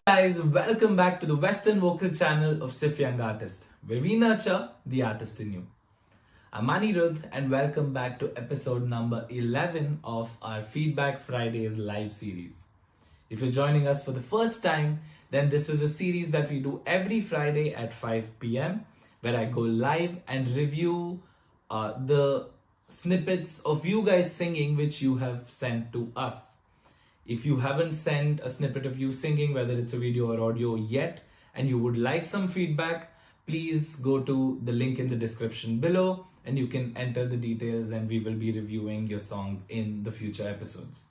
Guys, welcome back to the Western vocal channel of SIFF Young Artiste, where we nurture the artist in you. I'm Anirudh and welcome back to episode number 11 of our Feedback Fridays live series. If you're joining us for the first time, then this is a series that we do every Friday at 5 p.m. where I go live and review the snippets of you guys singing which you have sent to us. If you haven't sent a snippet of you singing, whether it's a video or audio yet, and you would like some feedback, please go to the link in the description below and you can enter the details and we will be reviewing your songs in the future episodes.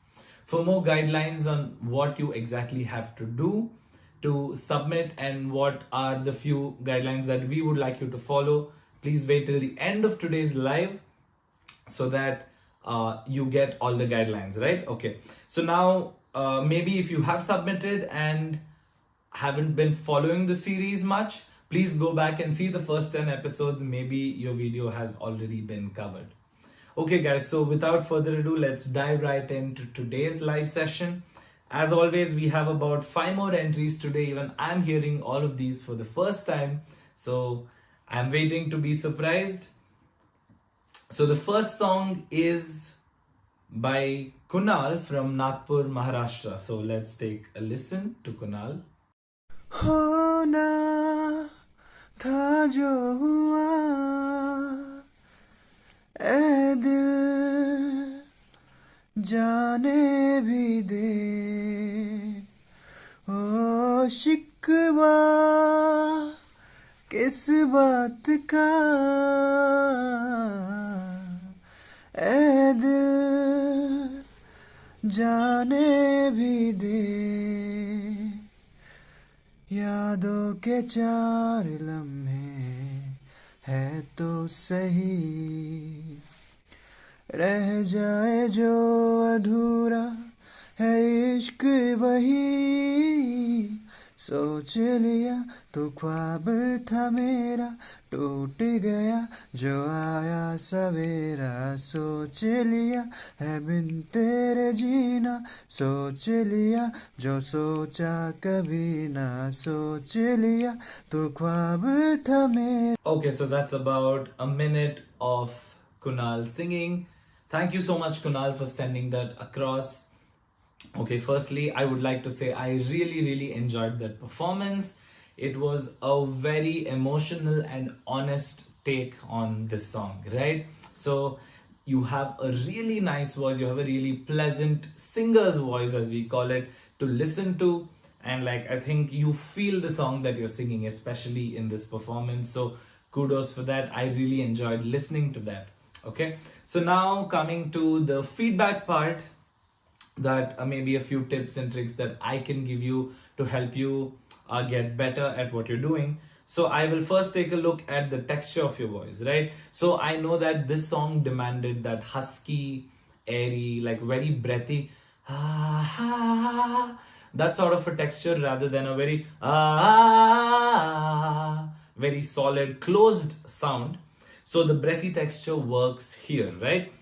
For more guidelines on what you exactly have to do to submit and what are the few guidelines that we would like you to follow, please wait till the end of today's live so that you get all the guidelines, right? Okay, so now maybe if you have submitted and haven't been following the series much, please go back and see the first 10 episodes. Maybe your video has already been covered. Okay guys, so without further ado, let's dive right into today's live session. As always, we have about 5 more entries today. Even I'm hearing all of these for the first time, so I'm waiting to be surprised. So the first song is by Kunal from Nagpur, Maharashtra. So let's take a listen to Kunal. होना था जो हुआ ए दिल जाने भी दे ओ शिकवा किस बात का ए दिल जाने भी दे यादों के 4 लम्हे है तो सही रह जाए जो अधूरा है इश्क वही सोच लिया तो ख्वाब था मेरा टूट गया जो आया सवेरा सोच लिया है बिन तेरे जीना सोच लिया जो सोचा कभी ना सोच लिया तो ख्वाब था मेरा. Okay, so that's about a minute of Kunal singing. Thank you so much, Kunal, for sending that across. Okay, firstly, I would like to say I really enjoyed that performance. It was a very emotional and honest take on this song, right? So you have a really nice voice, you have a really pleasant singer's voice, as we call it, to listen to. And like, I think you feel the song that you're singing, especially in this performance. So kudos for that. I really enjoyed listening to that. Okay, so now coming to the feedback part, that maybe a few tips and tricks that I can give you to help you get better at what you're doing. So I will first take a look at the texture of your voice, right? So I know that this song demanded that husky, airy, like very breathy, that sort of a texture rather than a very very solid, closed sound. So the breathy texture works here, right?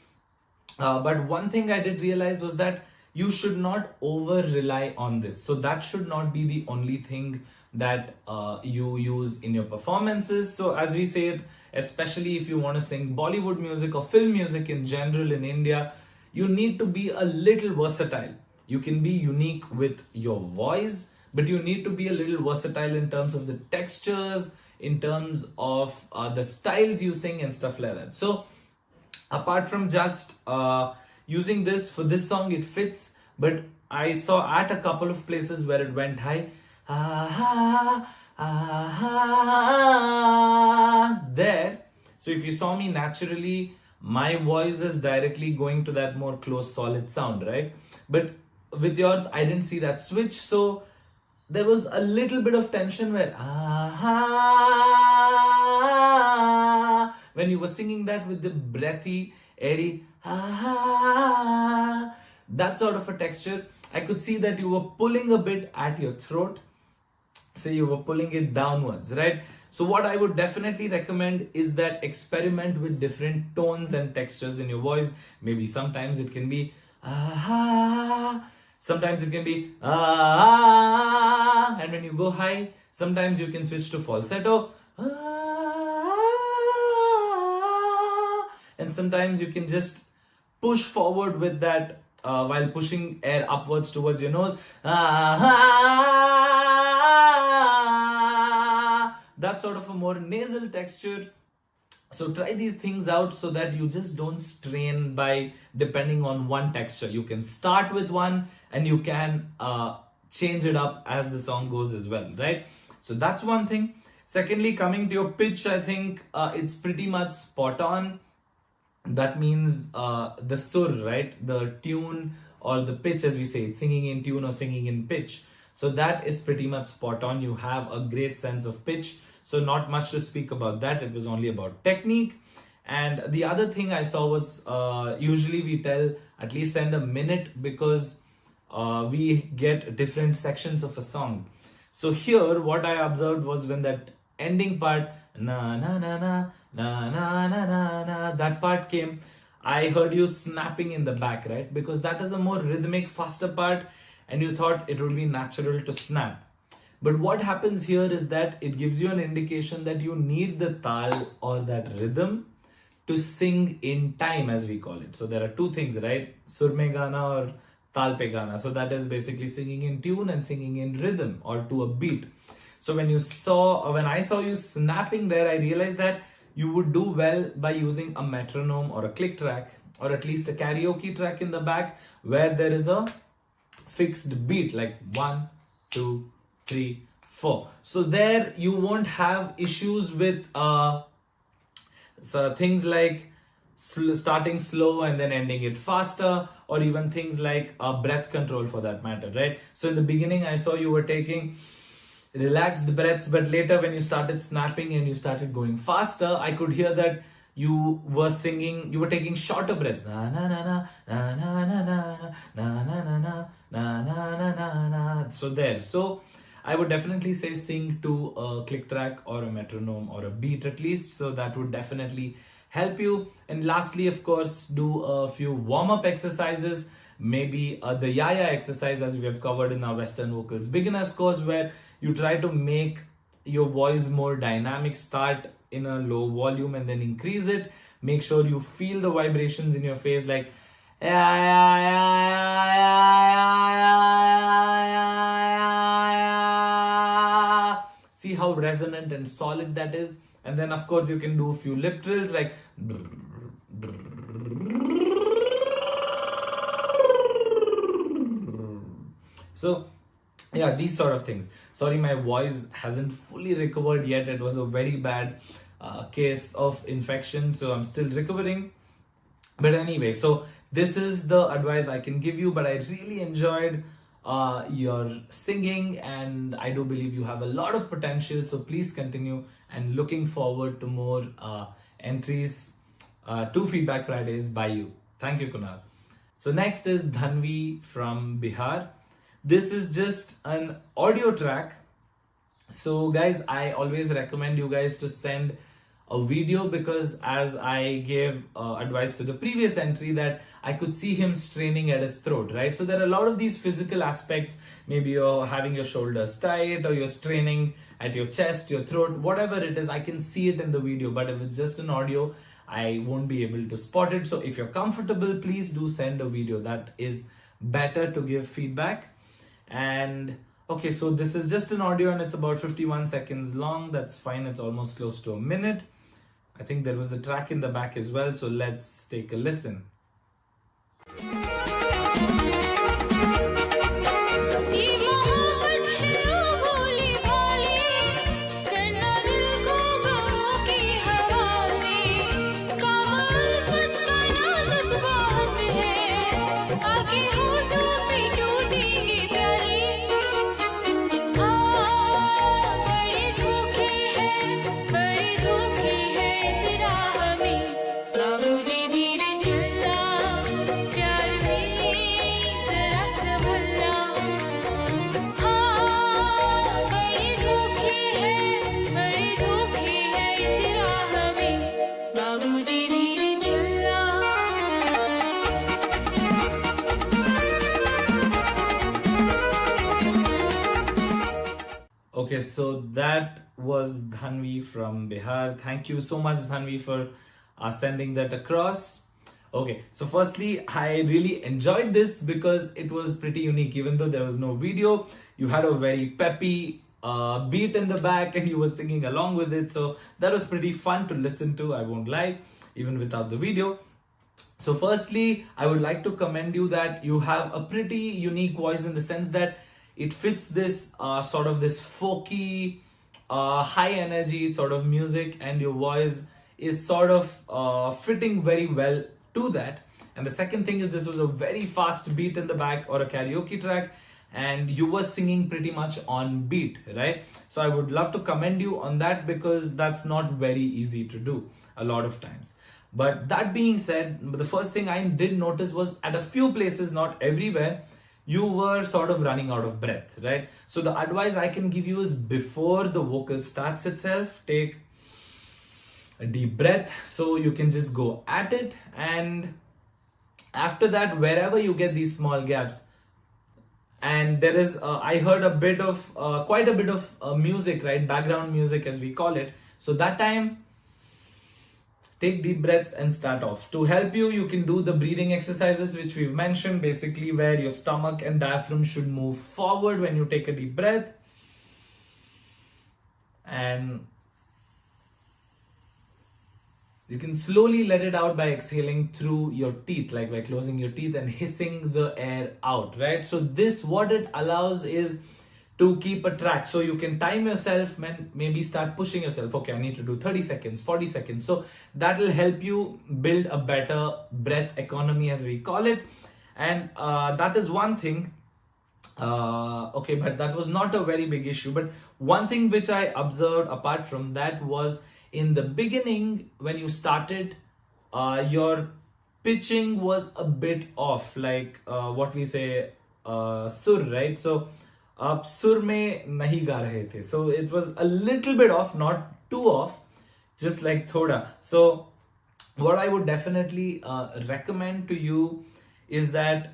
But one thing I did realize was that you should not over rely on this. So that should not be the only thing that you use in your performances. So as we said, especially if you want to sing Bollywood music or film music in general in India, you need to be a little versatile. You can be unique with your voice, but you need to be a little versatile in terms of the textures, in terms of the styles you sing and stuff like that. So apart from just using this for this song, it fits, but I saw at a couple of places where it went high, there. So if you saw me naturally, my voice is directly going to that more close solid sound, right? But with yours, I didn't see that switch, so there was a little bit of tension where when you were singing that with the breathy, airy, that sort of a texture. I could see that you were pulling a bit at your throat. Say you were pulling it downwards, right? So what I would definitely recommend is that experiment with different tones and textures in your voice. Maybe sometimes it can be Sometimes it can be ah, and when you go high, sometimes you can switch to falsetto. And sometimes you can just push forward with that while pushing air upwards towards your nose. That sort of a more nasal texture. So try these things out so that you just don't strain by depending on one texture. You can start with one and you can change it up as the song goes as well, right? So that's one thing. Secondly, coming to your pitch, I think it's pretty much spot on. That means the sur, right? The tune or the pitch, as we say, it's singing in tune or singing in pitch. So that is pretty much spot on. You have a great sense of pitch. So not much to speak about that. It was only about technique. And the other thing I saw was usually we tell at least send a minute because we get different sections of a song. So here what I observed was when that ending part, na na na na na na na na na, that part came, I heard you snapping in the back, right? Because that is a more rhythmic, faster part and you thought it would be natural to snap. But what happens here is that it gives you an indication that you need the tal or that rhythm to sing in time, as we call it. So there are two things, right? Sur mein gana or tal pe gana. So that is basically singing in tune and singing in rhythm or to a beat. So when I saw you snapping there, I realized that you would do well by using a metronome or a click track or at least a karaoke track in the back where there is a fixed beat like 1, 2, 3, 4. So there you won't have issues with things like starting slow and then ending it faster, or even things like breath control for that matter, right? So in the beginning I saw you were taking relaxed breaths, but later when you started snapping and you started going faster, I could hear that you were taking shorter breaths. Na na na na na na na na na na na na na na na na. So there. So I would definitely say sing to a click track or a metronome or a beat at least. So that would definitely help you. And lastly, of course, do a few warm-up exercises. Maybe the yaya exercise as we have covered in our Western Vocals Beginners course, where you try to make your voice more dynamic. Start in a low volume and then increase it. Make sure you feel the vibrations in your face, like see how resonant and solid that is. And then of course you can do a few lip trills like so yeah, these sort of things. Sorry, my voice hasn't fully recovered yet. It was a very bad case of infection, so I'm still recovering. But anyway, so this is the advice I can give you. But I really enjoyed your singing and I do believe you have a lot of potential. So please continue, and looking forward to more entries to Feedback Fridays by you. Thank you, Kunal. So next is Dhanvi from Bihar. This is just an audio track. So guys, I always recommend you guys to send a video, because as I gave advice to the previous entry that I could see him straining at his throat, right? So there are a lot of these physical aspects. Maybe you're having your shoulders tight or you're straining at your chest, your throat, whatever it is, I can see it in the video. But if it's just an audio, I won't be able to spot it. So if you're comfortable, please do send a video. That is better to give feedback. And okay, so this is just an audio and it's about 51 seconds long. That's fine. It's almost close to a minute. I think there was a track in the back as well. So let's take a listen. Okay, so that was Dhanvi from Bihar. Thank you so much, Dhanvi, for sending that across. Okay, so firstly, I really enjoyed this because it was pretty unique. Even though there was no video, you had a very peppy beat in the back and you were singing along with it. So that was pretty fun to listen to, I won't lie, even without the video. So firstly, I would like to commend you that you have a pretty unique voice in the sense that it fits this sort of this folky, high energy sort of music, and your voice is sort of fitting very well to that. And the second thing is this was a very fast beat in the back or a karaoke track, and you were singing pretty much on beat, right? So I would love to commend you on that because that's not very easy to do a lot of times. But that being said, the first thing I did notice was at a few places, not everywhere, you were sort of running out of breath, right? So the advice I can give you is before the vocal starts itself, take a deep breath so you can just go at it. And after that, wherever you get these small gaps, and there is, I heard a bit of, quite a bit of music, right? Background music as we call it. So that time, take deep breaths and start off. To help you, you can do the breathing exercises which we've mentioned, basically where your stomach and diaphragm should move forward when you take a deep breath. And you can slowly let it out by exhaling through your teeth, like by closing your teeth and hissing the air out, right? So this, what it allows is to keep a track. So you can time yourself and maybe start pushing yourself. Okay, I need to do 30 seconds, 40 seconds. So that will help you build a better breath economy, as we call it. And that is one thing. Okay, but that was not a very big issue. But one thing which I observed apart from that was in the beginning, when you started, your pitching was a bit off, like what we say, sur, right? So आप सुर में नहीं गा रहे थे. So it was a little bit off, not too off, just like thoda. So what I would definitely recommend to you is that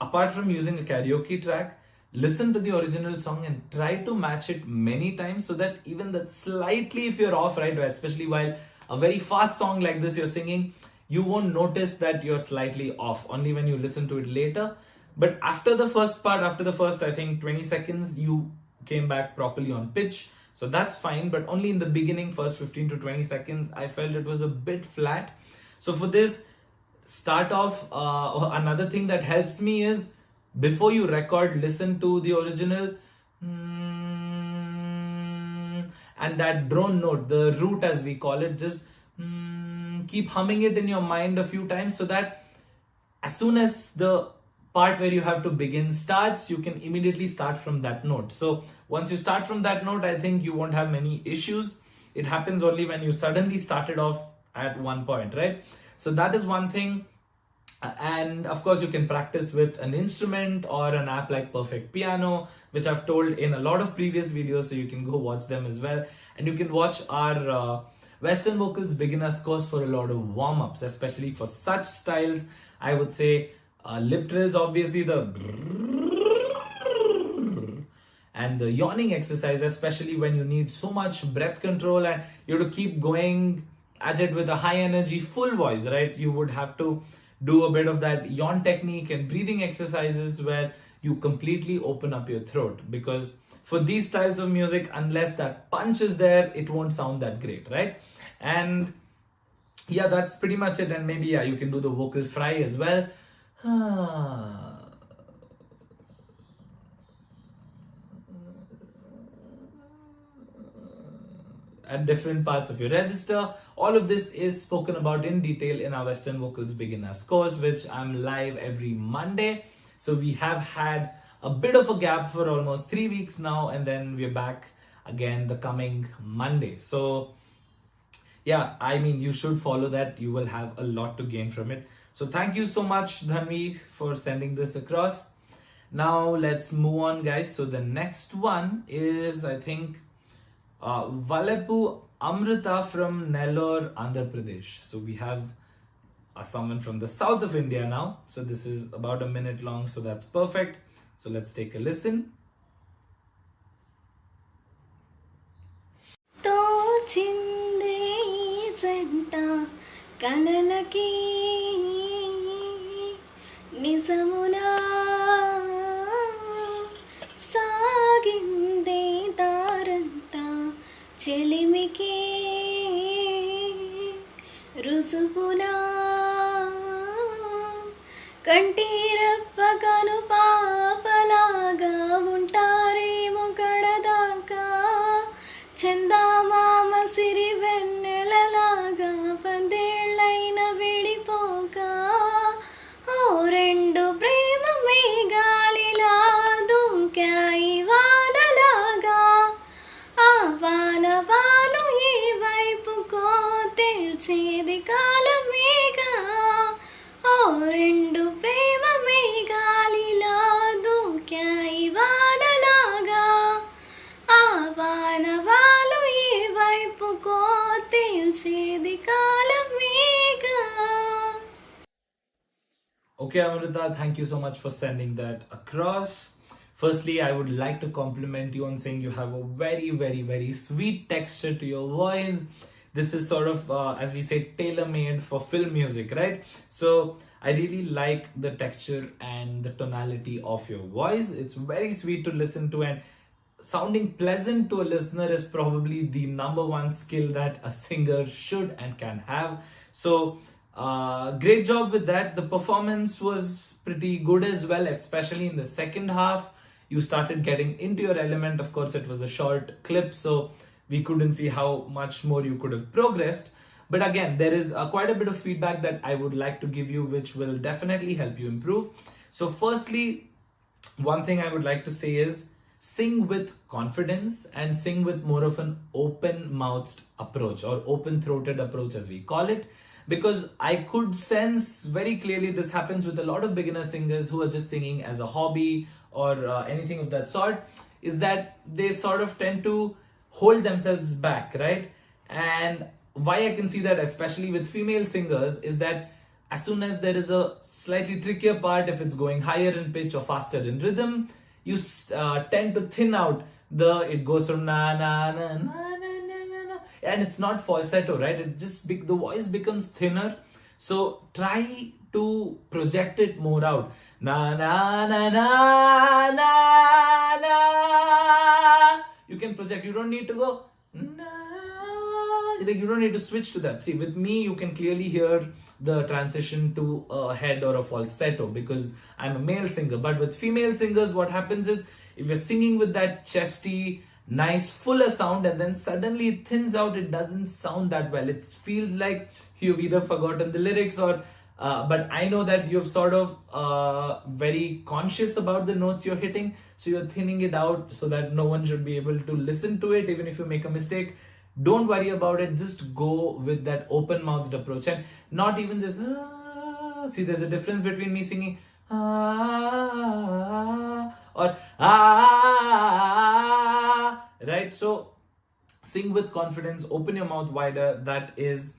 apart from using a karaoke track, listen to the original song and try to match it many times so that even that slightly, if you're off, right, especially while a very fast song like this you're singing, you won't notice that you're slightly off, only when you listen to it later. But after the first part, after the first, I think 20 seconds, you came back properly on pitch. So that's fine. But only in the beginning, first 15 to 20 seconds, I felt it was a bit flat. So for this, start off, another thing that helps me is before you record, listen to the original. And that drone note, the root as we call it, just keep humming it in your mind a few times so that as soon as the part where you have to begin starts, you can immediately start from that note. So once you start from that note, I think you won't have many issues. It happens only when you suddenly started off at one point, right? So that is one thing. And of course, you can practice with an instrument or an app like Perfect Piano, which I've told in a lot of previous videos, so you can go watch them as well. And you can watch our Western Vocals Beginners course for a lot of warm-ups, especially for such styles. I would say lip trills, obviously, and the yawning exercise, especially when you need so much breath control and you have to keep going at it with a high energy, full voice, right? You would have to do a bit of that yawn technique and breathing exercises where you completely open up your throat, because for these styles of music, unless that punch is there, it won't sound that great, right? And yeah, that's pretty much it. And maybe, yeah, you can do the vocal fry as well. At different parts of your register. All of this is spoken about in detail in our Western Vocals Beginners course, which I'm live every Monday. So we have had a bit of a gap for almost 3 weeks now, and then we're back again the coming Monday. So yeah, I mean, you should follow that. You will have a lot to gain from it. So thank you so much, Dhanvi, for sending this across. Now let's move on, guys. So the next one is, I think, Valepu Amrita from Nellore, Andhra Pradesh. So we have someone from the south of India now. So this is about a minute long, so that's perfect. So let's take a listen. కలలకి నిజమునా సాగిందే దారంతా చెలిమికి రుజువునా కంటిరెప్పకను పాపలాగా ఉంటారేమో కడదాకా చందామామ సిరి వెన్నెలలాగా పందేళ్ళైన విడిపోక ఓ రెండు ప్రేమ మేఘాలిలా దూకాయి వానలాగా ఆ వానవాను ఏ వైపుకో తెలిచేది కాలమేగా ఓ రెండు ప్రేమ మేఘాలిలా దూకాయి వానలాగా ఆ వానవాలు ఏ వైపుకో తెలిసేది కాలమేగా. Okay, Amrita, thank you so much for sending that across. Firstly, I would like to compliment you on saying you have a very, very, very sweet texture to your voice. This is sort of, as we say, tailor-made for film music, right? So I really like the texture and the tonality of your voice. It's very sweet to listen to, and sounding pleasant to a listener is probably the number one skill that a singer should and can have. So great job with that. The performance was pretty good as well, especially in the second half. You started getting into your element. Of course, it was a short clip, so we couldn't see how much more you could have progressed. But again, there is quite a bit of feedback that I would like to give you, which will definitely help you improve. So firstly, one thing I would like to say is sing with confidence and sing with more of an open-mouthed approach, or open-throated approach as we call it, because I could sense very clearly this happens with a lot of beginner singers who are just singing as a hobby or anything of that sort, is that they sort of tend to hold themselves back, right? And why I can see that especially with female singers is that as soon as there is a slightly trickier part, if it's going higher in pitch or faster in rhythm, you tend to thin out it goes from na na na na na na na na, and it's not falsetto, right? It just the voice becomes thinner. So try to project it more out. Na na na na na na. You can project. You don't need to go na. Like you don't need to switch to that. See, with me, you can clearly hear the transition to a head or a falsetto because I'm a male singer. But with female singers, what happens is if you're singing with that chesty, nice, fuller sound, and then suddenly it thins out, it doesn't sound that well. It feels like you've either forgotten the lyrics or but I know that you've sort of very conscious about the notes you're hitting, so you're thinning it out so that no one should be able to listen to it even if you make a mistake. Don't worry about it. Just go with that open-mouthed approach and not even just see, there's a difference between me singing or right? So sing with confidence, open your mouth wider. That is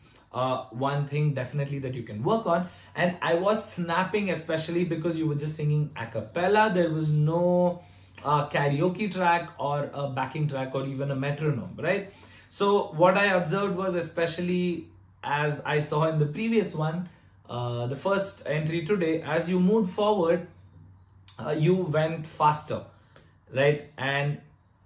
one thing definitely that you can work on. And I was snapping especially because you were just singing a cappella. There was no karaoke track or a backing track or even a metronome, right? So what I observed was, especially as I saw in the previous one, the first entry today, as you moved forward, you went faster, right? And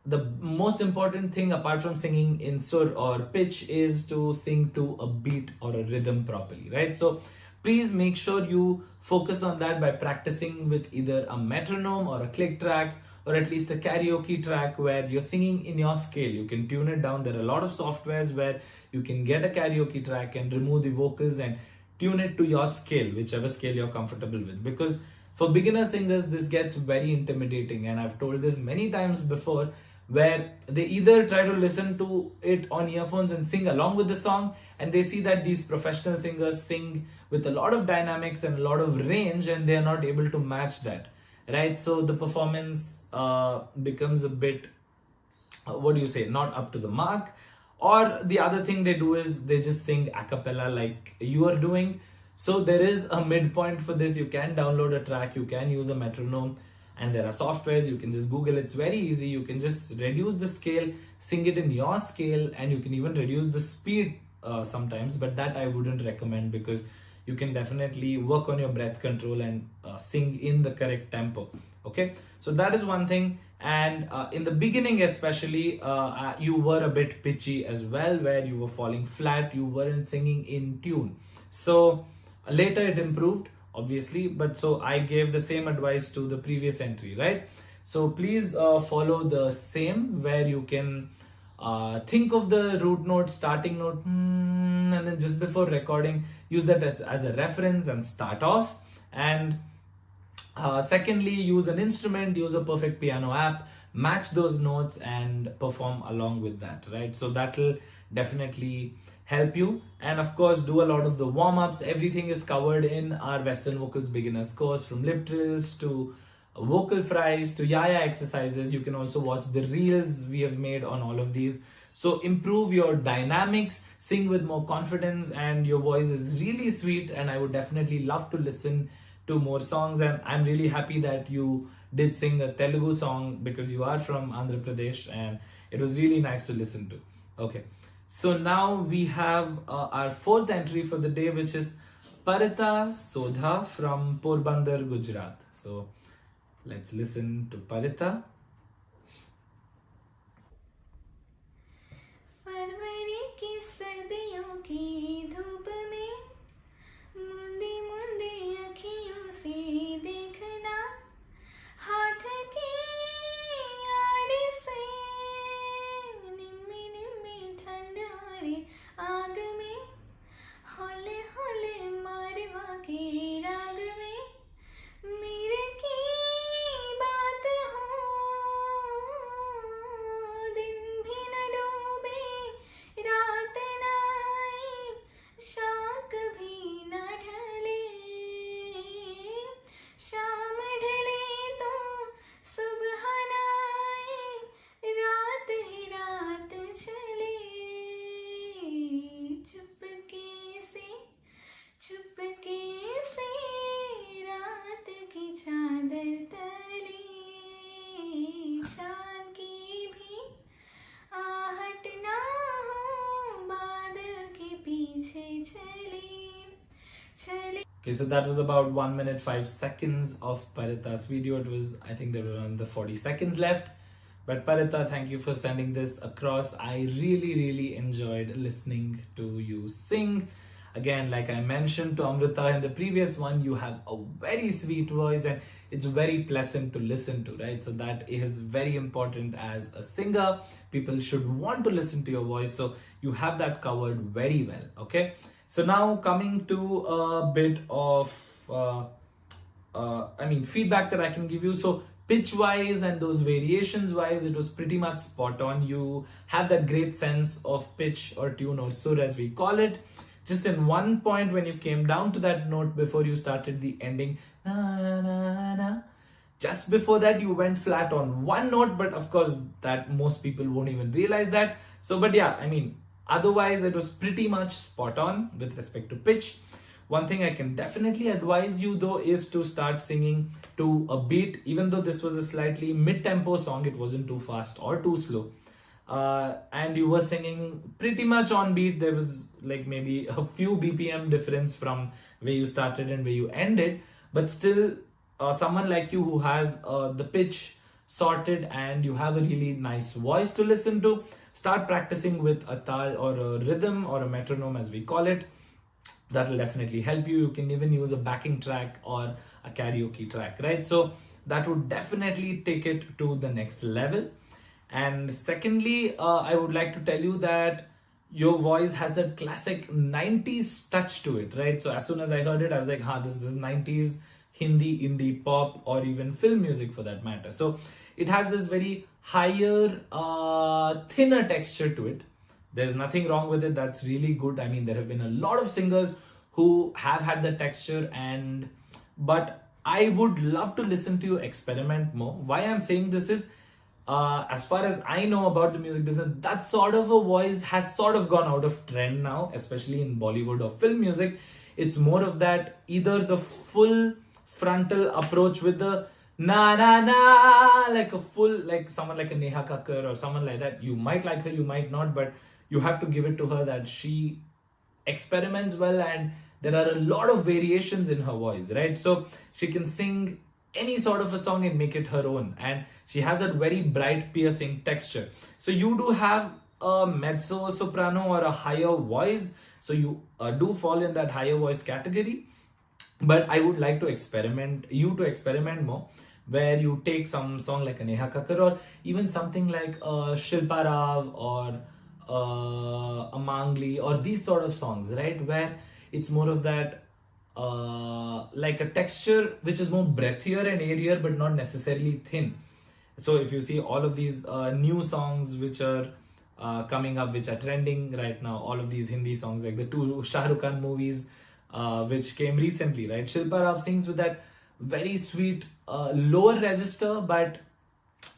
the most important thing apart from singing in sur or pitch is to sing to a beat or a rhythm properly, right? So please make sure you focus on that by practicing with either a metronome or a click track, or at least a karaoke track where you're singing in your scale. You can tune it down. There are a lot of softwares where you can get a karaoke track and remove the vocals and tune it to your scale, whichever scale you're comfortable with. Because for beginner singers, this gets very intimidating, and I've told this many times before, where they either try to listen to it on earphones and sing along with the song, and they see that these professional singers sing with a lot of dynamics and a lot of range, and they are not able to match that, right? So the performance becomes a bit not up to the mark. Or the other thing they do is they just sing a cappella like you are doing. So there is a midpoint for this. You can download a track, you can use a metronome, and there are softwares. You can just Google. It's very easy. You can just reduce the scale, sing it in your scale, and you can even reduce the speed sometimes, but that I wouldn't recommend, because you can definitely work on your breath control and sing in the correct tempo. Okay, so that is one thing. And in the beginning especially, you were a bit pitchy as well, where you were falling flat, you weren't singing in tune. So later it improved, obviously, but so I gave the same advice to the previous entry, right? So please follow the same, where you can think of the root note, starting note, and then just before recording, use that as a reference and start off. And secondly, use an instrument, use a perfect piano app, match those notes and perform along with that, right? So that will definitely help you. And of course, do a lot of the warm-ups. Everything is covered in our Western Vocals Beginners course, from lip trills to vocal fries to yaya exercises. You can also watch the reels we have made on all of these. So improve your dynamics, sing with more confidence, and your voice is really sweet, and I would definitely love to listen to more songs. And I'm really happy that you did sing a Telugu song, because you are from Andhra Pradesh, and it was really nice to listen to. Okay, so now we have our fourth entry for the day, which is Parita Sodha from Porbandar, Gujarat. So let's listen to Parita. फरवरी की सर्दियों की धूप में मुंदी मुंदी अखियों से देखना, हाथ की आड़ से निम्मी निम्मी ठंड भरी आग में, होले होले मारवा के राग में, मेरे की बात हो, दिन भी न डूबे, रात न आए, शाम कभी न ढले, शाम ढले तो सुबह न आए, रात ही रात चले, चुपके से रात की चादर तले, चांद की भी आहट ना हो, बादल के पीछे चले. Okay, so that was about 1 minute 5 seconds of Parita's video. It was, I think there were around 40 seconds left. But Parita, thank you for sending this across. I really enjoyed listening to you sing. Again, like I mentioned to Amrita in the previous one, you have a very sweet voice and it's very pleasant to listen to, right? So that is very important as a singer. People should want to listen to your voice. So you have that covered very well, okay? So now coming to a bit of, feedback that I can give you. So pitch-wise and those variations-wise, it was pretty much spot on. You have that great sense of pitch or tune or sur as we call it. Just in one point when you came down to that note before you started the ending, na, na, na, just before that you went flat on one note, but of course that most people won't even realize that. So, but yeah, otherwise it was pretty much spot on with respect to pitch. One thing I can definitely advise you though is to start singing to a beat. Even though this was a slightly mid-tempo song, it wasn't too fast or too slow. And you were singing pretty much on beat. There was like maybe a few BPM difference from where you started and where you ended, but still someone like you who has the pitch sorted and you have a really nice voice to listen to, start practicing with a tal or a rhythm or a metronome as we call it. That will definitely help you. You can even use a backing track or a karaoke track, right? So that would definitely take it to the next level. And secondly, I would like to tell you that your voice has that classic 90s touch to it, right? So as soon as I heard it, I was like, this is 90s Hindi, indie pop, or even film music for that matter. So it has this very higher, thinner texture to it. There's nothing wrong with it. That's really good. I mean, there have been a lot of singers who have had the texture, but I would love to listen to you experiment more. Why I'm saying this is, as far as I know about the music business, that sort of a voice has sort of gone out of trend now, especially in Bollywood or film music. It's more of that, either the full frontal approach with the na na na, like a full, like someone like a Neha Kakkar or someone like that. You might like her, you might not, but you have to give it to her that she experiments well, and there are a lot of variations in her voice, right? So she can sing any sort of a song and make it her own, and she has a very bright piercing texture. So you do have a mezzo soprano or a higher voice, so you do fall in that higher voice category. But I would like to experiment more, where you take some song like a Neha Kakkar, or even something like Shilpa Rao or a Mangli, or these sort of songs, right? Where it's more of that like a texture which is more breathier and airier, but not necessarily thin. So if you see all of these new songs which are coming up, which are trending right now, all of these Hindi songs, like the two Shah Rukh Khan movies which came recently, right? Shilpa Rao sings with that very sweet lower register, but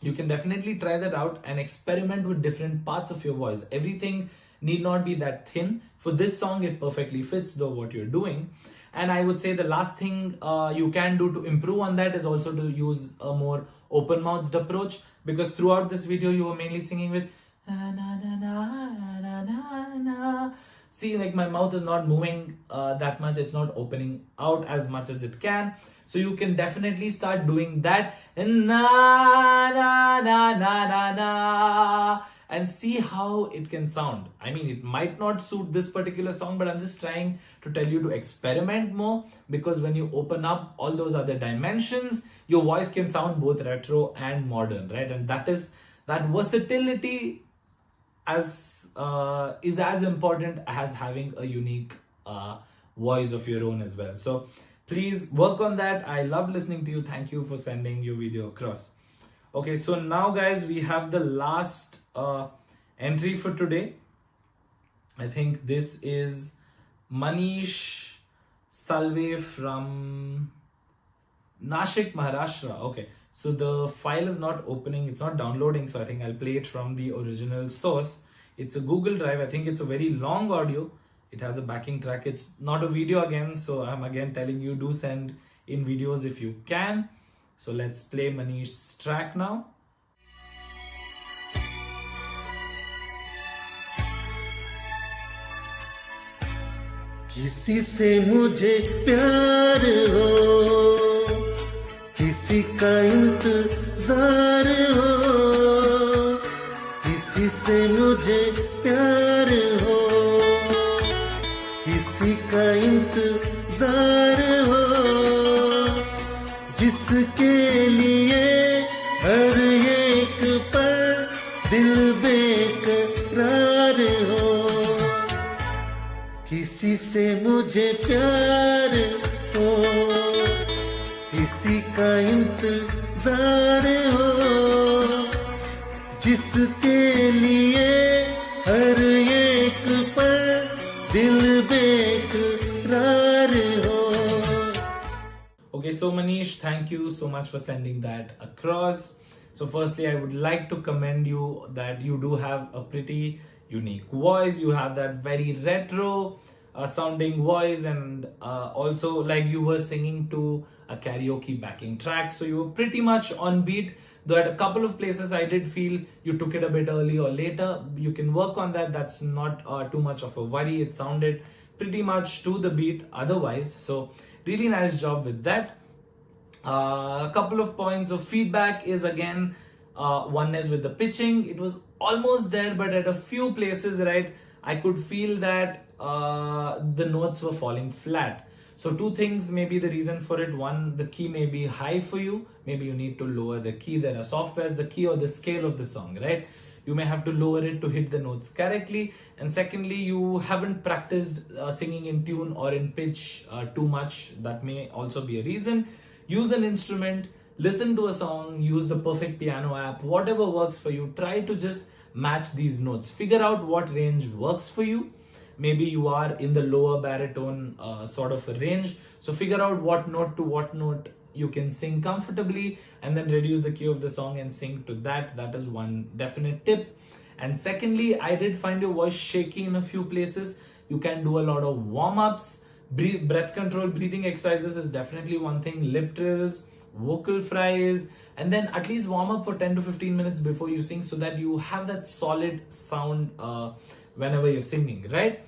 you can definitely try that out and experiment with different parts of your voice. Everything need not be that thin. For this song, it perfectly fits though what you're doing. And I would say the last thing you can do to improve on that is also to use a more open-mouthed approach, because throughout this video you were mainly singing with na na na na na na na. See, like my mouth is not moving that much, it's not opening out as much as it can. So you can definitely start doing that and na na na na na na, and see how it can sound. I mean, it might not suit this particular song, but I'm just trying to tell you to experiment more, because when you open up all those other dimensions, your voice can sound both retro and modern, right? And that versatility is as important as having a unique voice of your own as well. So please work on that. I love listening to you. Thank you for sending your video across. Okay, so now guys, we have the last entry for today. I think this is Manish Salve from Nashik, Maharashtra. Okay, so the file is not opening, it's not downloading, so I think I'll play it from the original source. It's a Google Drive. I think it's a very long audio. It has a backing track. It's not a video again, so I'm again telling you, do send in videos if you can. So let's play Manish's track now. किसी से मुझे प्यार हो, किसी का इंतजार हो, किसी से मुझे प्यार हो, किसी का इंतजार हो, जिसके लिए हर एक पल दिल बेकरार हो, किसी से मुझे प्यार हो, किसी का इंतजार हो, जिसके लिए हर एक पल दिल बेकरार हो. Okay, so Manish, thank you so much for sending that across. So firstly, I would like to commend you that you do have a pretty unique voice. You have that very retro sounding voice, and also like you were singing to a karaoke backing track, so you were pretty much on beat. Though at a couple of places I did feel you took it a bit early or later. You can work on that. That's not too much of a worry. It sounded pretty much to the beat otherwise. So really nice job with that. A couple of points of feedback is again, one is with the pitching. It was almost there, but at a few places, right, I could feel that the notes were falling flat. So two things may be the reason for it. One, the key may be high for you. Maybe you need to lower the key. There are softwares, the key or the scale of the song, right? You may have to lower it to hit the notes correctly. And secondly, you haven't practiced singing in tune or in pitch too much. That may also be a reason. Use an instrument, listen to a song, use the perfect piano app, whatever works for you. Try to just match these notes. Figure out what range works for you. Maybe you are in the lower baritone sort of a range. So figure out what note to what note you can sing comfortably, and then reduce the key of the song and sing to that. That is one definite tip. And secondly, I did find your voice shaky in a few places. You can do a lot of warm-ups. Breath control, breathing exercises is definitely one thing. Lip trills, vocal fries, and then at least warm up for 10 to 15 minutes before you sing, so that you have that solid sound whenever you're singing, right?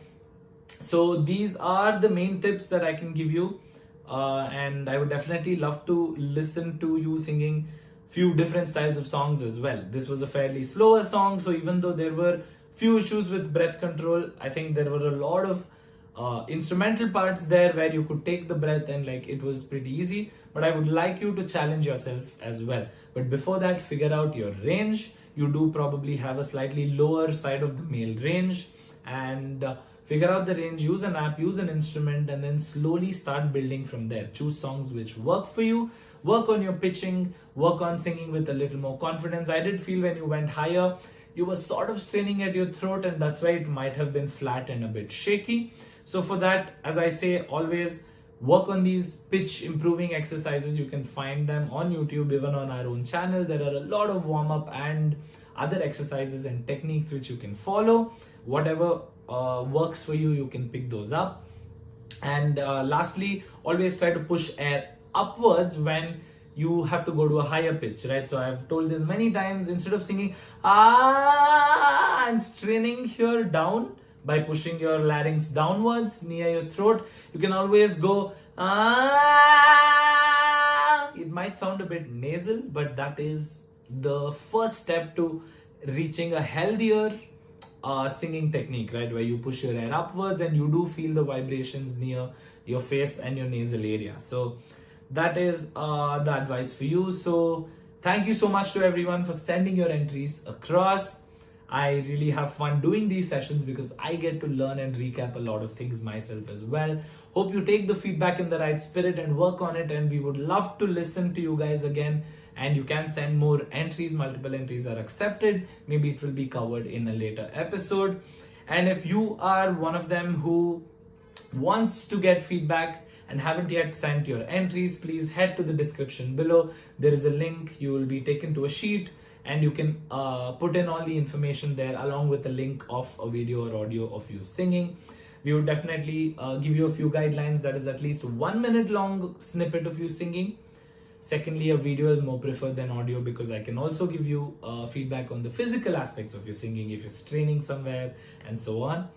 So these are the main tips that I can give you, and I would definitely love to listen to you singing few different styles of songs as well. This was a fairly slower song, so even though there were few issues with breath control, I think there were a lot of instrumental parts there where you could take the breath and like it was pretty easy. But I would like you to challenge yourself as well. But before that, figure out your range. You do probably have a slightly lower side of the male range, and figure out the range, use an app, use an instrument, and then slowly start building from there. Choose songs which work for you, work on your pitching, work on singing with a little more confidence. I did feel when you went higher, you were sort of straining at your throat, and that's why it might have been flat and a bit shaky. So for that, as I say, always work on these pitch improving exercises. You can find them on YouTube, even on our own channel. There are a lot of warm up and other exercises and techniques which you can follow. Whatever works for you, you can pick those up. And lastly, always try to push air upwards when you have to go to a higher pitch, right? So I've told this many times, instead of singing ah and straining here down by pushing your larynx downwards near your throat, you can always go ah. It might sound a bit nasal, but that is the first step to reaching a healthier singing technique, right? Where you push your air upwards and you do feel the vibrations near your face and your nasal area. So that is the advice for you. So thank you so much to everyone for sending your entries across. I really have fun doing these sessions because I get to learn and recap a lot of things myself as well. Hope you take the feedback in the right spirit and work on it, and we would love to listen to you guys again. And you can send more entries. Multiple entries are accepted. Maybe it will be covered in a later episode. And if you are one of them who wants to get feedback and haven't yet sent your entries, please head to the description below. There is a link. You will be taken to a sheet, and you can put in all the information there along with a link of a video or audio of you singing. We would definitely give you a few guidelines. That is at least 1 minute long snippet of you singing. Secondly, a video is more preferred than audio because I can also give you feedback on the physical aspects of your singing, if you're straining somewhere and so on.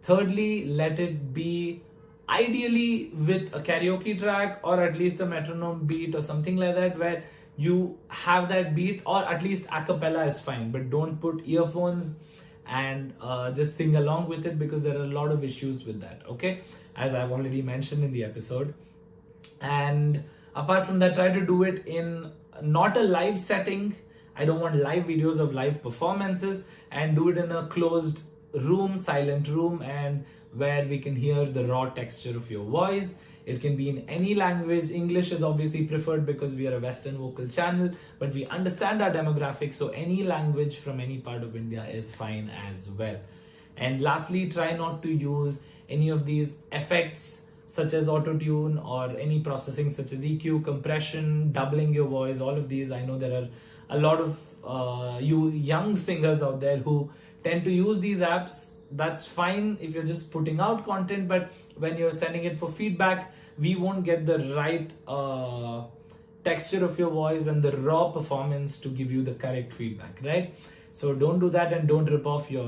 Thirdly, let it be ideally with a karaoke track or at least a metronome beat or something like that, where you have that beat, or at least a cappella is fine, but don't put earphones and just sing along with it, because there are a lot of issues with that, okay, as I've already mentioned in the episode. And apart from that, try to do it in not a live setting. I don't want live videos of live performances, and do it in a closed room, silent room, and where we can hear the raw texture of your voice. It can be in any language. English is obviously preferred because we are a Western vocal channel, but we understand our demographics, so any language from any part of India is fine as well. And lastly, try not to use any of these effects such as auto-tune or any processing such as EQ, compression, doubling your voice, all of these. I know there are a lot of you young singers out there who tend to use these apps. That's fine if you're just putting out content, but when you're sending it for feedback, we won't get the right texture of your voice and the raw performance to give you the correct feedback, right? So don't do that, and don't rip off your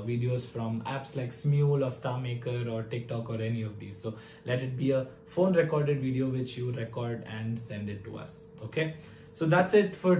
videos from apps like Smule or StarMaker or TikTok or any of these. So let it be a phone recorded video which you record and send it to us, okay? So that's it for today.